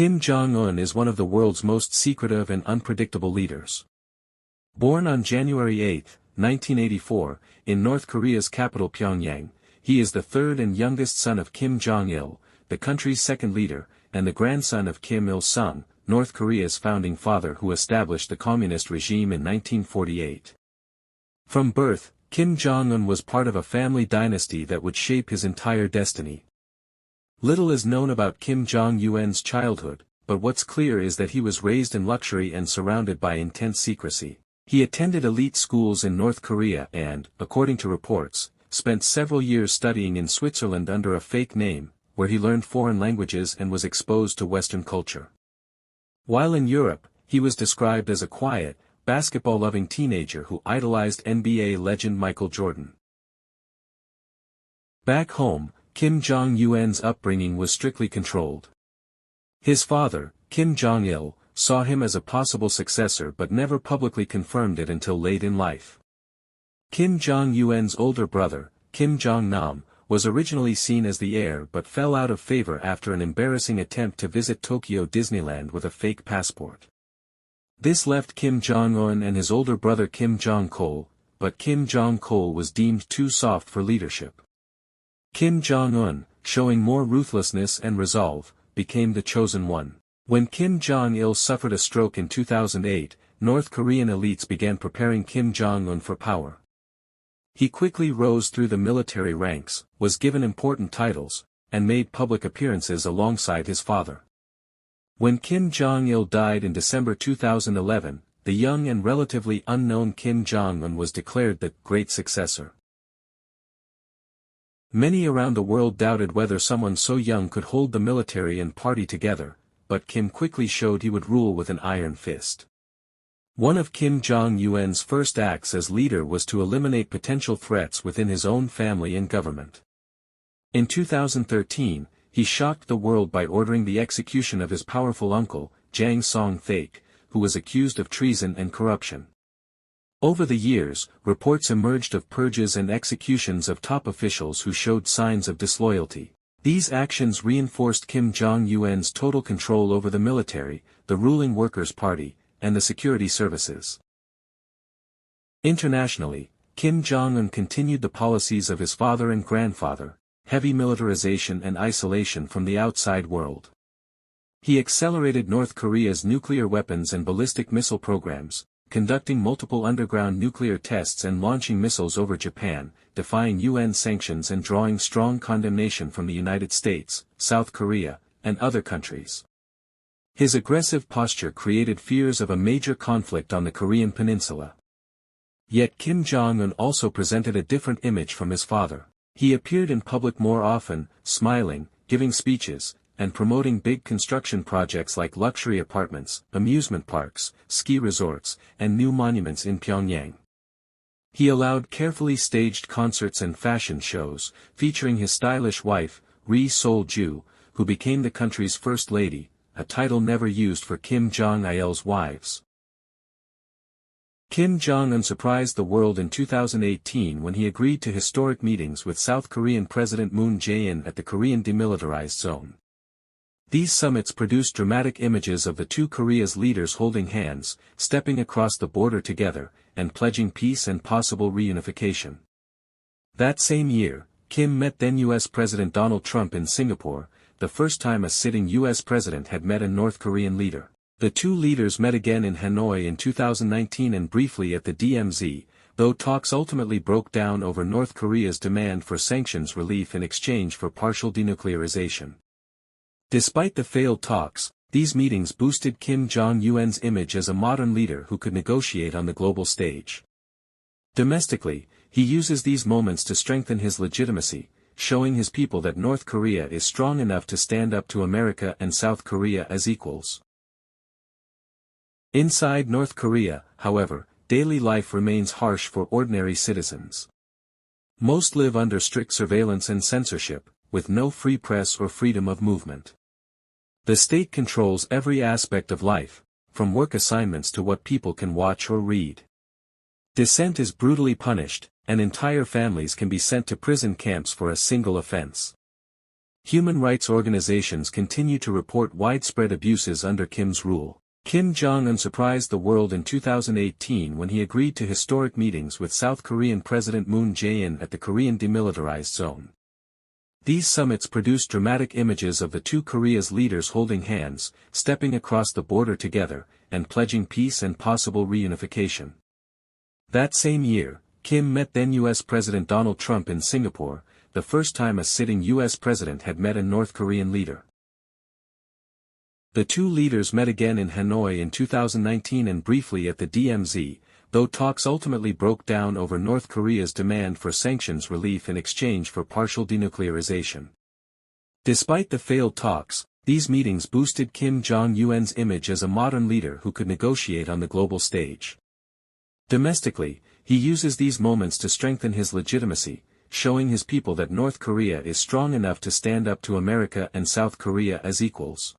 Kim Jong Un is one of the world's most secretive and unpredictable leaders. Born on January 8, 1984, in North Korea's capital Pyongyang, he is the third and youngest son of Kim Jong-il, the country's second leader, and the grandson of Kim Il-sung, North Korea's founding father who established the communist regime in 1948. From birth, Kim Jong-un was part of a family dynasty that would shape his entire destiny. Little is known about Kim Jong-un's childhood, but what's clear is that he was raised in luxury and surrounded by intense secrecy. He attended elite schools in North Korea and, according to reports, spent several years studying in Switzerland under a fake name, where he learned foreign languages and was exposed to Western culture. While in Europe, he was described as a quiet, basketball-loving teenager who idolized NBA legend Michael Jordan. Back home, Kim Jong-un's upbringing was strictly controlled. His father, Kim Jong-il, saw him as a possible successor but never publicly confirmed it until late in life. Kim Jong-un's older brother, Kim Jong-nam, was originally seen as the heir but fell out of favor after an embarrassing attempt to visit Tokyo Disneyland with a fake passport. This left Kim Jong-un and his older brother Kim Jong-chol, but Kim Jong-chol was deemed too soft for leadership. Kim Jong-un, showing more ruthlessness and resolve, became the chosen one. When Kim Jong-il suffered a stroke in 2008, North Korean elites began preparing Kim Jong-un for power. He quickly rose through the military ranks, was given important titles, and made public appearances alongside his father. When Kim Jong-il died in December 2011, the young and relatively unknown Kim Jong-un was declared the great successor. Many around the world doubted whether someone so young could hold the military and party together, but Kim quickly showed he would rule with an iron fist. One of Kim Jong-un's first acts as leader was to eliminate potential threats within his own family and government. In 2013, he shocked the world by ordering the execution of his powerful uncle, Jang Song-thaek, who was accused of treason and corruption. Over the years, reports emerged of purges and executions of top officials who showed signs of disloyalty. These actions reinforced Kim Jong-un's total control over the military, the ruling Workers' Party, and the security services. Internationally, Kim Jong-un continued the policies of his father and grandfather, heavy militarization and isolation from the outside world. He accelerated North Korea's nuclear weapons and ballistic missile programs, conducting multiple underground nuclear tests and launching missiles over Japan, defying UN sanctions and drawing strong condemnation from the United States, South Korea, and other countries. His aggressive posture created fears of a major conflict on the Korean Peninsula. Yet Kim Jong-un also presented a different image from his father. He appeared in public more often, smiling, giving speeches, and promoting big construction projects like luxury apartments, amusement parks, ski resorts, and new monuments in Pyongyang. He allowed carefully staged concerts and fashion shows, featuring his stylish wife, Ri Sol-ju, who became the country's first lady, a title never used for Kim Jong-il's wives. Kim Jong-un surprised the world in 2018 when he agreed to historic meetings with South Korean President Moon Jae-in at the Korean Demilitarized Zone. These summits produced dramatic images of the two Koreas' leaders holding hands, stepping across the border together, and pledging peace and possible reunification. That same year, Kim met then U.S. President Donald Trump in Singapore, the first time a sitting U.S. president had met a North Korean leader. The two leaders met again in Hanoi in 2019 and briefly at the DMZ, though talks ultimately broke down over North Korea's demand for sanctions relief in exchange for partial denuclearization. Despite the failed talks, these meetings boosted Kim Jong-un's image as a modern leader who could negotiate on the global stage. Domestically, he uses these moments to strengthen his legitimacy, showing his people that North Korea is strong enough to stand up to America and South Korea as equals. Inside North Korea, however, daily life remains harsh for ordinary citizens. Most live under strict surveillance and censorship, with no free press or freedom of movement. The state controls every aspect of life, from work assignments to what people can watch or read. Dissent is brutally punished, and entire families can be sent to prison camps for a single offense. Human rights organizations continue to report widespread abuses under Kim's rule. Kim Jong Un surprised the world in 2018 when he agreed to historic meetings with South Korean President Moon Jae-in at the Korean Demilitarized Zone. These summits produced dramatic images of the two Koreas' leaders holding hands, stepping across the border together, and pledging peace and possible reunification. That same year, Kim met then U.S. President Donald Trump in Singapore, the first time a sitting U.S. president had met a North Korean leader. The two leaders met again in Hanoi in 2019 and briefly at the DMZ, though talks ultimately broke down over North Korea's demand for sanctions relief in exchange for partial denuclearization. Despite the failed talks, these meetings boosted Kim Jong Un's image as a modern leader who could negotiate on the global stage. Domestically, he uses these moments to strengthen his legitimacy, showing his people that North Korea is strong enough to stand up to America and South Korea as equals.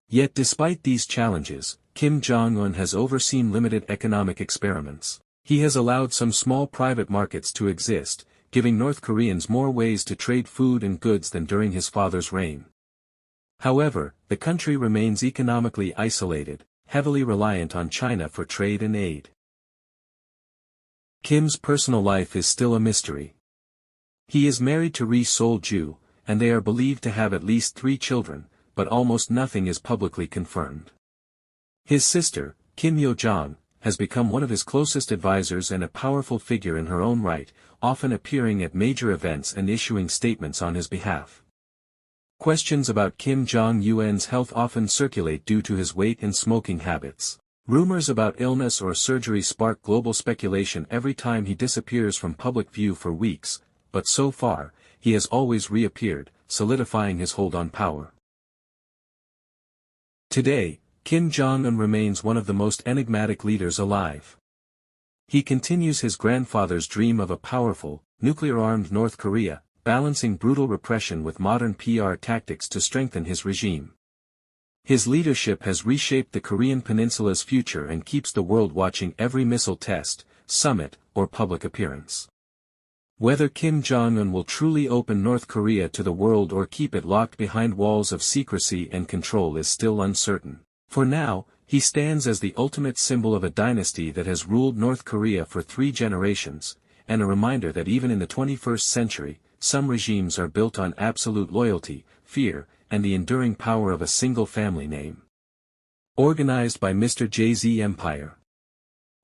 Yet despite these challenges, Kim Jong Un has overseen limited economic experiments. He has allowed some small private markets to exist, giving North Koreans more ways to trade food and goods than during his father's reign. However, the country remains economically isolated, heavily reliant on China for trade and aid. Kim's personal life is still a mystery. He is married to Ri Sol-ju, and they are believed to have at least 3 children, but almost nothing is publicly confirmed. His sister, Kim Yo-jong, has become one of his closest advisors and a powerful figure in her own right, often appearing at major events and issuing statements on his behalf. Questions about Kim Jong Un's health often circulate due to his weight and smoking habits. Rumors about illness or surgery spark global speculation every time he disappears from public view for weeks, but so far, he has always reappeared, solidifying his hold on power. Today, Kim Jong Un remains one of the most enigmatic leaders alive. He continues his grandfather's dream of a powerful, nuclear-armed North Korea, balancing brutal repression with modern PR tactics to strengthen his regime. His leadership has reshaped the Korean Peninsula's future and keeps the world watching every missile test, summit, or public appearance. Whether Kim Jong Un will truly open North Korea to the world or keep it locked behind walls of secrecy and control is still uncertain. For now, he stands as the ultimate symbol of a dynasty that has ruled North Korea for 3 generations, and a reminder that even in the 21st century, some regimes are built on absolute loyalty, fear, and the enduring power of a single family name. Organized by Mr. Jay-Z Empire.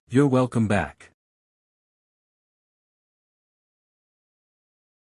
You're welcome back.